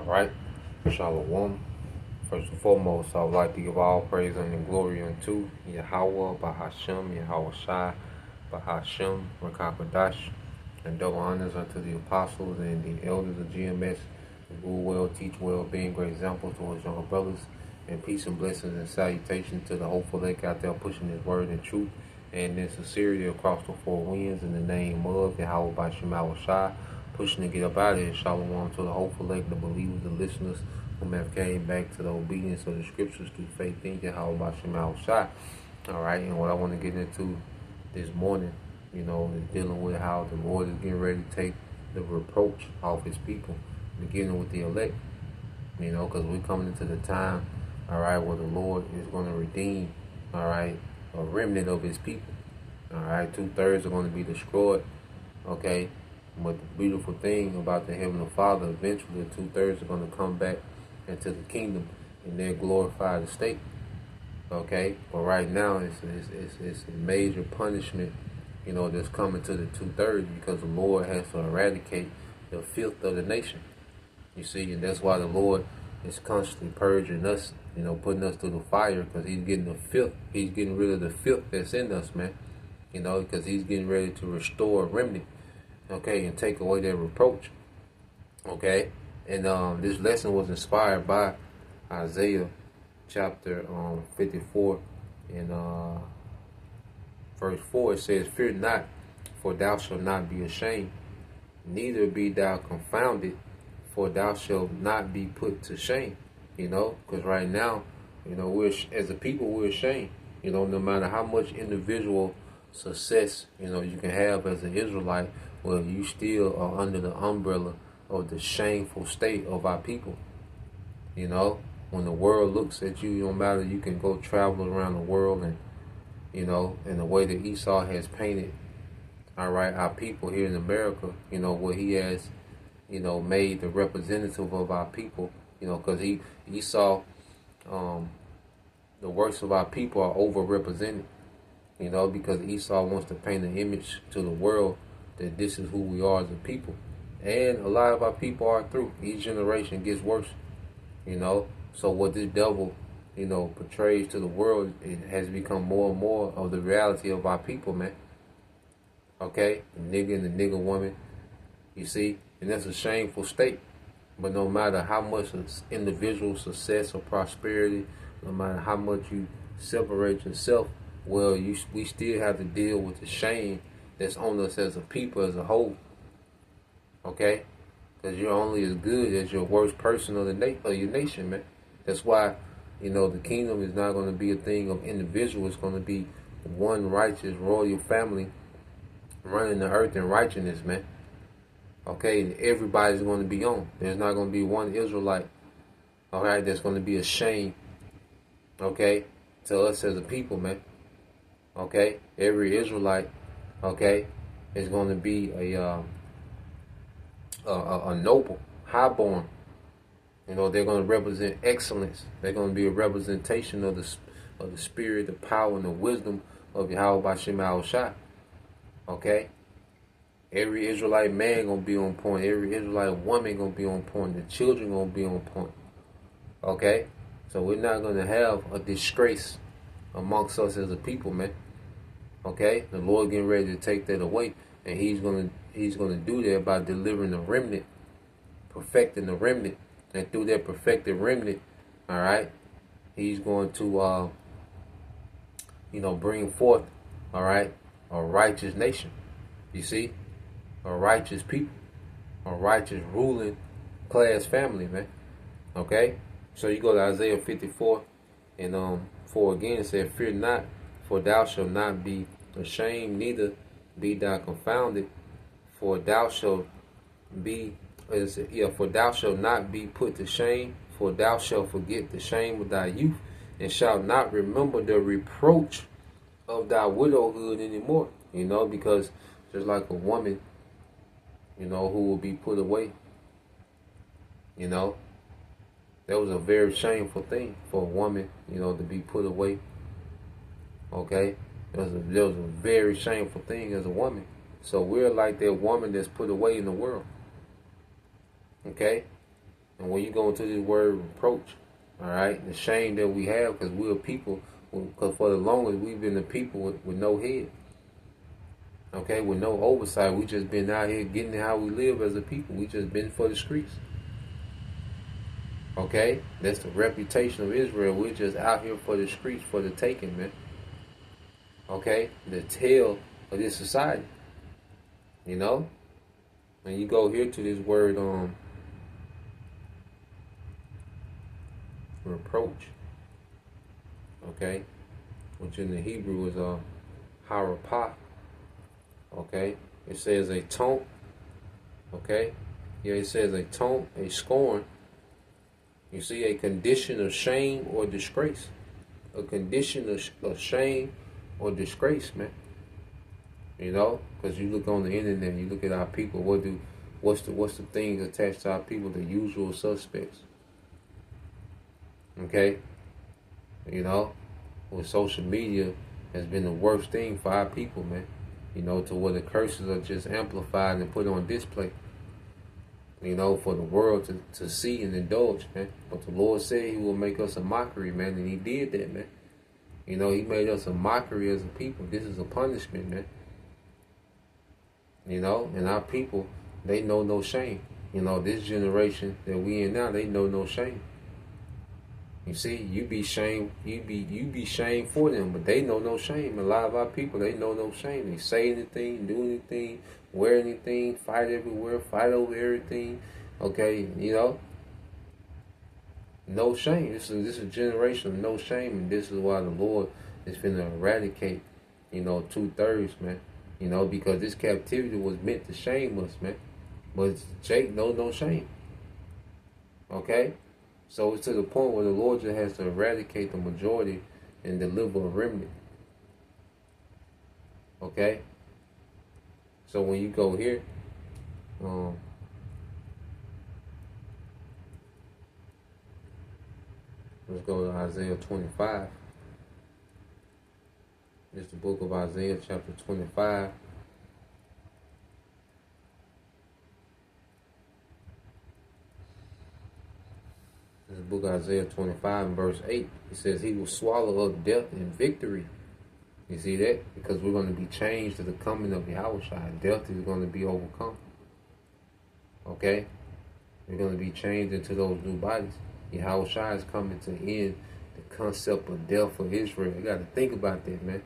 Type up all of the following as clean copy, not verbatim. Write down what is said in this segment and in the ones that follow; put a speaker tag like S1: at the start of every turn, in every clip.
S1: Alright, Shalom. First and foremost, I would like to give all praise and glory unto Yahweh, Bahashem, Yahweh Shai, Bahashem, Rakakadash, and double honors unto the apostles and the elders of GMS, who rule well, teach well, being great examples to his younger brothers, and peace and blessings and salutations to the hopeful lake out there pushing his word and truth and in sincerity across the four winds in the name of Yahweh Bahashem, Yahweh Shai, pushing to get up out of here. Shalom to the hopeful lake, the believers, the listeners whom have came back to the obedience of the scriptures through faith in Yahweh Bahashem, Yahweh Shai. Alright, and what I want to get into this morning, is dealing with how the Lord is getting ready to take the reproach off his people, beginning with the elect. Because we're coming into the time, alright, where the Lord is going to redeem, alright, a remnant of his people. Alright, 2/3 are going to be destroyed, okay? But the beautiful thing about the Heavenly Father, eventually 2/3 are going to come back into the kingdom in their glorified state. Okay? But right now, it's a major punishment, that's coming to the 2/3 because the Lord has to eradicate the filth of the nation. You see, and that's why the Lord is constantly purging us, putting us through the fire, because he's getting the filth. He's getting rid of the filth that's in us, man. Because he's getting ready to restore a remnant. Okay, and take away their reproach. Okay, and this lesson was inspired by Isaiah chapter 54 and verse 4. It says, "Fear not, for thou shalt not be ashamed, neither be thou confounded, for thou shalt not be put to shame." Because right now, we're as a people we're ashamed. No matter how much individual success you can have as an Israelite, well, you still are under the umbrella of the shameful state of our people. When the world looks at you, no matter, you can go travel around the world and, in the way that Esau has painted, our people here in America, what he has, made the representative of our people, because Esau, the works of our people are overrepresented, because Esau wants to paint an image to the world that this is who we are as a people. And a lot of our people are through. Each generation gets worse, So what this devil, portrays to the world, it has become more and more of the reality of our people, man. Okay? The nigga and the nigga woman, you see? And that's a shameful state. But no matter how much individual success or prosperity, no matter how much you separate yourself, well, we still have to deal with the shame that's on us as a people as a whole. Okay? Because you're only as good as your worst person of your nation, man. That's why, the kingdom is not going to be a thing of individual. It's going to be one righteous royal family running the earth in righteousness, man. Okay? And everybody's going to be on. There's not going to be one Israelite, all right, that's going to be a shame, okay, to us as a people, man. Okay? Every Israelite, okay, is going to be a noble, highborn. They're going to represent excellence. They're going to be a representation of the spirit, the power, and the wisdom of Yahweh Bahashem Yahweh Shai. Okay? Every Israelite man going to be on point. Every Israelite woman going to be on point. The children going to be on point. Okay? So we're not going to have a disgrace amongst us as a people, man. Okay? The Lord getting ready to take that away. And he's gonna do that by delivering the remnant, perfecting the remnant. And through that perfected remnant, all right, he's going to bring forth, all right, a righteous nation. You see? A righteous people. A righteous ruling class family, man. Okay? So you go to Isaiah 54 and 4 again, it says, "Fear not, for thou shalt not be ashamed, neither be thou confounded, for thou shalt not be put to shame, for thou shalt forget the shame of thy youth, and shalt not remember the reproach of thy widowhood anymore." Because just like a woman, who will be put away, that was a very shameful thing for a woman, to be put away. Okay? That was a very shameful thing as a woman. So we're like that woman that's put away in the world. Okay? And when you go into this word reproach, all right, the shame that we have because we're people, because for the longest we've been the people with no head, okay, with no oversight. We just been out here getting how we live as a people. We just been for the streets, okay? That's the reputation of Israel. We're just out here for the streets, for the taking, man. Okay, the tail of this society, you know. When you go here to this word reproach, okay, which in the Hebrew is harapah, okay. It says a taunt, okay. Yeah, it says a taunt, a scorn. You see, a condition of shame or disgrace, a condition of shame or disgrace, man. You know, because you look on the internet, you look at our people. What's the things attached to our people? The usual suspects. Okay, you know, with social media has been the worst thing for our people, man. You know, to where the curses are just amplified and put on display. You know, for the world to see and indulge, man. But the Lord said He will make us a mockery, man, and He did that, man. You know, He made us a mockery as a people. This is a punishment, man. You know, and our people, they know no shame. You know, this generation that we in now, they know no shame. You see, you be shamed for them, but they know no shame. A lot of our people, they know no shame. They say anything, do anything, wear anything, fight everywhere, fight over everything. Okay, you know, no shame. This is a generation of no shame, and this is why the Lord is finna eradicate, you know, 2/3, man. You know, because this captivity was meant to shame us, man. But Jake knows no shame. Okay? So it's to the point where the Lord just has to eradicate the majority and deliver a remnant. Okay? So when you go here, let's go to Isaiah 25. It's the book of Isaiah chapter 25. This book of Isaiah 25 and verse 8. It says, He will swallow up death in victory. You see that? Because we're going to be changed to the coming of Yahushua. Death is going to be overcome. Okay? We're going to be changed into those new bodies. Yahushua is coming to end the concept of death for Israel. You got to think about that, man.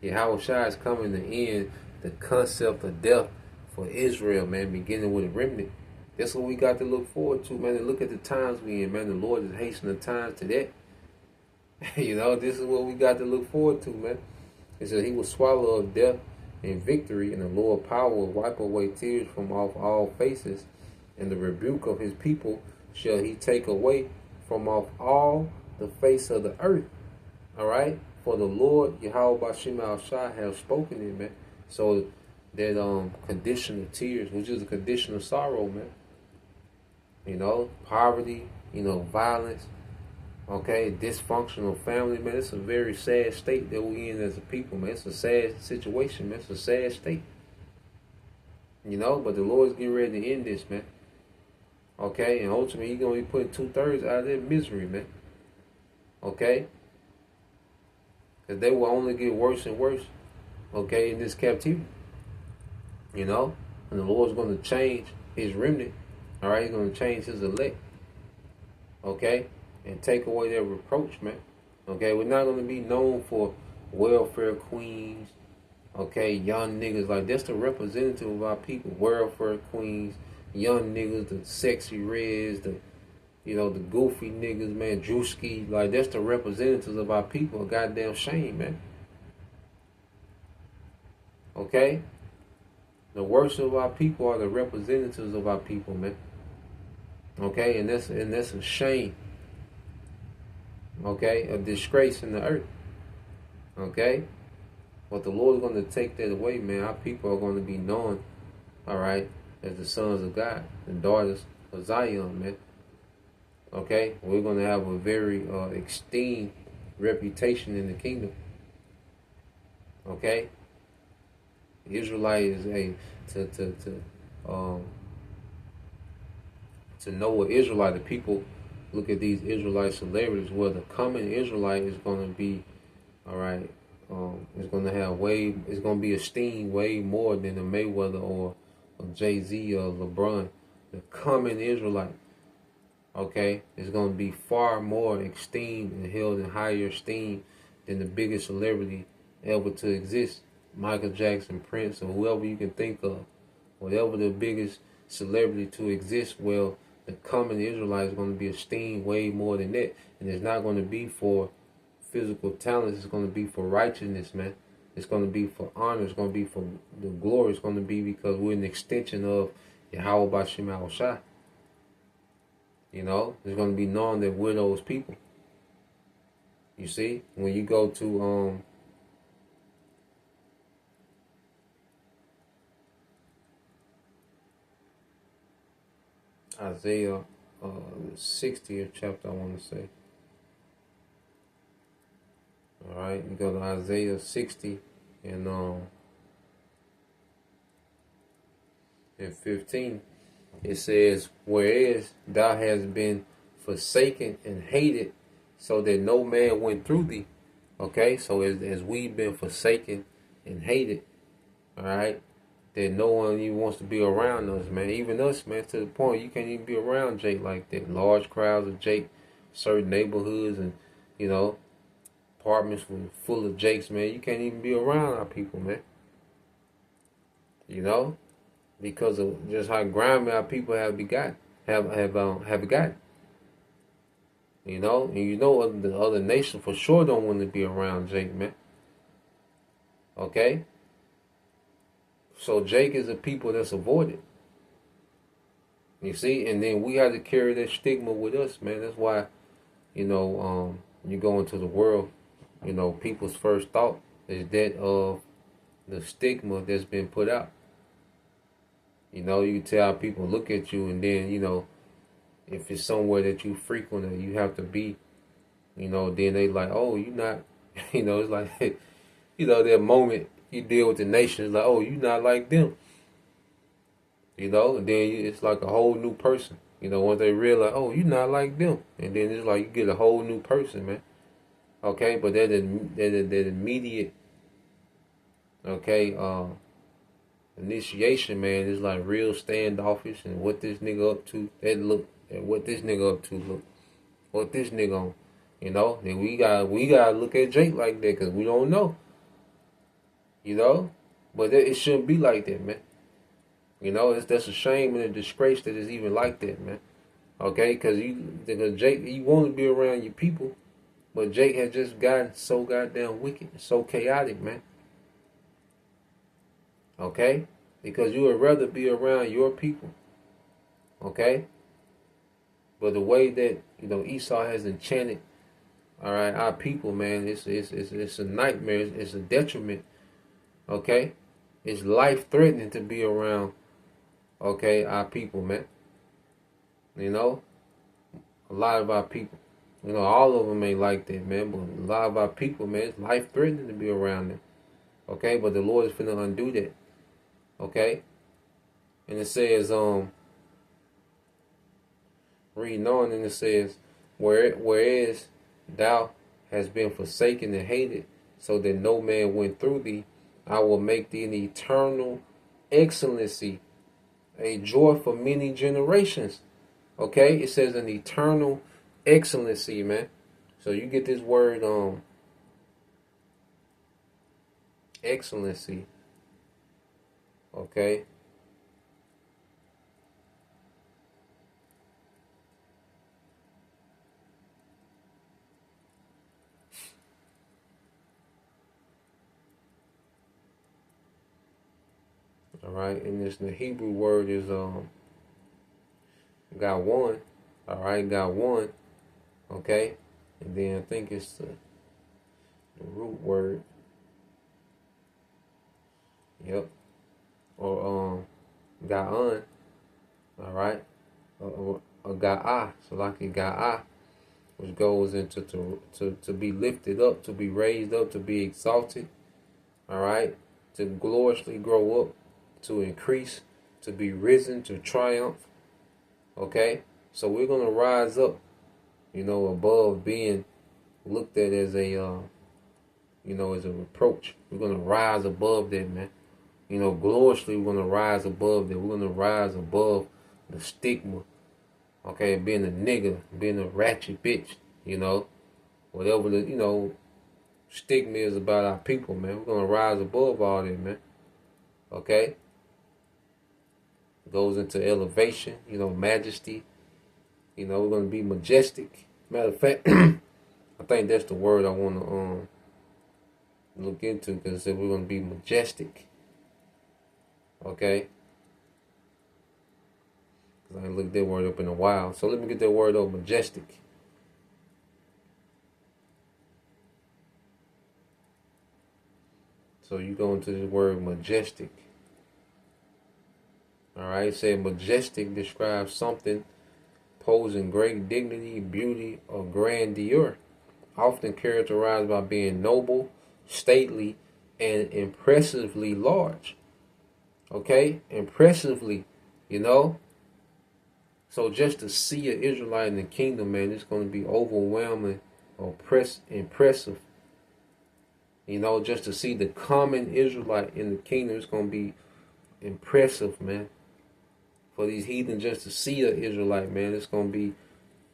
S1: Yahushua is coming to end the concept of death for Israel, man, beginning with a remnant. That's what we got to look forward to, man. And look at the times we in, man. The Lord is hastening the times to that. You know, this is what we got to look forward to, man. It says He will swallow up death in victory, and the Lord power will wipe away tears from off all faces, and the rebuke of His people shall He take away from off all the face of the earth. All right? For the Lord, Yahweh Bashim al-Shah, has spoken it, man. So that condition of tears, which is a condition of sorrow, man. You know, poverty, you know, violence, okay, dysfunctional family, man. It's a very sad state that we in as a people, man. It's a sad situation, man. It's a sad state. You know, but the Lord's getting ready to end this, man. Okay, and ultimately He's going to be putting 2/3 out of their misery, man. Okay? Because they will only get worse and worse, okay, in this captivity. You know? And the Lord's going to change His remnant. All right? He's going to change His elect. Okay? And take away their reproach, man. Okay? We're not going to be known for welfare queens. Okay? Young niggas. Like, that's the representative of our people. Welfare queens. Young niggas. The sexy reds. The, you know, the goofy niggas, man. Drewski. Like, that's the representatives of our people. A goddamn shame, man. Okay? The worst of our people are the representatives of our people, man. Okay? And that's a shame. Okay? A disgrace in the earth. Okay? But the Lord is going to take that away, man. Our people are going to be known, all right, as the sons of God, the daughters of Zion, man. Okay? We're going to have a very esteemed reputation in the kingdom. Okay? The Israelite is to know an Israelite. The people look at these Israelite celebrities. Well, the coming Israelite is going to be, all right, it's going to have it's going to be esteemed way more than a Mayweather or a Jay-Z or LeBron. The coming Israelite, okay, is going to be far more esteemed and held in higher esteem than the biggest celebrity ever to exist. Michael Jackson, Prince, or whoever you can think of. Whatever the biggest celebrity to exist, well, the coming Israelite is going to be esteemed way more than that. And it's not going to be for physical talents. It's going to be for righteousness, man. It's going to be for honor. It's going to be for the glory. It's going to be because we're an extension of Yahweh Bashim Al-Shai. You know, it's going to be known that we're those people. You see, when you go to Isaiah 60th chapter, I want to say. All right, you go to Isaiah 60 and 15. It says, "Whereas thou hast been forsaken and hated, so that no man went through thee." Okay, so as we've been forsaken and hated, all right, that no one even wants to be around us, man. Even us, man, to the point you can't even be around Jake like that. Large crowds of Jake, certain neighborhoods, and you know, apartments full of Jakes, man. You can't even be around our people, man. You know, because of just how grimy our people have gotten. You know, and you know the other nations for sure don't want to be around Jake, man. Okay? So Jake is a people that's avoided. You see? And then we have to carry that stigma with us, man. That's why, you know, you go into the world, you know, people's first thought is that of the stigma that's been put out. You know, you can tell how people look at you, and then, you know, if it's somewhere that you frequent or you have to be, you know, then they like, oh, you not, you know, it's like, you know, that moment you deal with the nation, it's like, oh, you not like them. You know, and then it's like a whole new person. You know, once they realize, oh, you not like them. And then it's like you get a whole new person, man. Okay, but that immediate, okay, initiation, man, is like real standoffish, and what this nigga up to, that look, and what this nigga up to, look, what this nigga on, you know. Then we gotta look at Jake like that, because we don't know, you know. But it shouldn't be like that, man. You know, that's a shame and a disgrace that it's even like that, man. Okay, because Jake, you want to be around your people, but Jake has just gotten so goddamn wicked, so chaotic, man. Okay, because you would rather be around your people. Okay, but the way that, you know, Esau has enchanted, all right, our people, man, it's a nightmare. It's a detriment. Okay, it's life threatening to be around. Okay, our people, man. You know, a lot of our people. You know, all of them ain't like that, man. But a lot of our people, man, it's life threatening to be around them. Okay, but the Lord is finna undo that. Okay, and it says, reading on, and it says, whereas thou hast been forsaken and hated, so that no man went through thee, I will make thee an eternal excellency, a joy for many generations. Okay, it says an eternal excellency, man. So you get this word, excellency. Okay. All right, and this the Hebrew word is got one. All right, got one. Okay, and then I think it's the root word. Yep. Or ga'an. All right, or ga'a. So like a ga'a, which goes into to be lifted up, to be raised up, to be exalted. All right, to gloriously grow up, to increase, to be risen, to triumph. Okay, So we're gonna rise up, above being looked at as a, as a reproach. We're gonna rise above that, man. Gloriously, we're gonna rise above that. We're gonna rise above the stigma. Okay, being a nigga, being a ratchet bitch. Whatever the stigma is about our people, man. We're gonna rise above all that, man. Okay, goes into elevation. Majesty. We're gonna be majestic. Matter of fact, I think that's the word I want to look into, because we're gonna be majestic. Okay, because I ain't looked that word up in a while. So let me get that word up, majestic. So you go into the word majestic. Alright, it said majestic describes something posing great dignity, beauty, or grandeur, often characterized by being noble, stately, and impressively large. Okay? Impressively, So just to see an Israelite in the kingdom, man, it's going to be overwhelming, impressive. Just to see the common Israelite in the kingdom, it's going to be impressive, man. For these heathens just to see an Israelite, man, it's going to be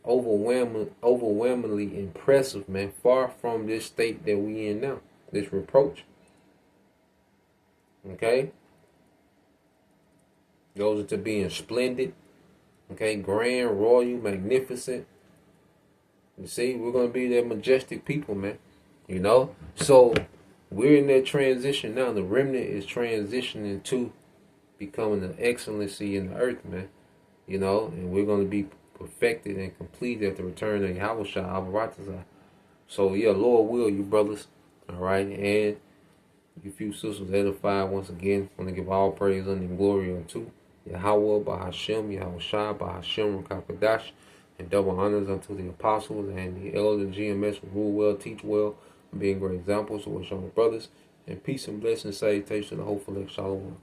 S1: overwhelmingly impressive, man. Far from this state that we in now, this reproach. Okay? Goes into being splendid. Okay? Grand, royal, magnificent. You see, we're going to be that majestic people, man. So we're in that transition now. The remnant is transitioning to becoming the excellency in the earth, man. And we're going to be perfected and completed at the return of Yahushua Abaratazah. So yeah, Lord will, you brothers. Alright, and you few sisters edified once again. Want to give all praise and glory unto Yahweh, Bahashem, Yahushua, Bahashem, Rakakadash, and double honors unto the apostles and the elders, GMS, who rule well, teach well, being great examples to us young brothers. And peace and blessings, salutation, the hopeful Shalom.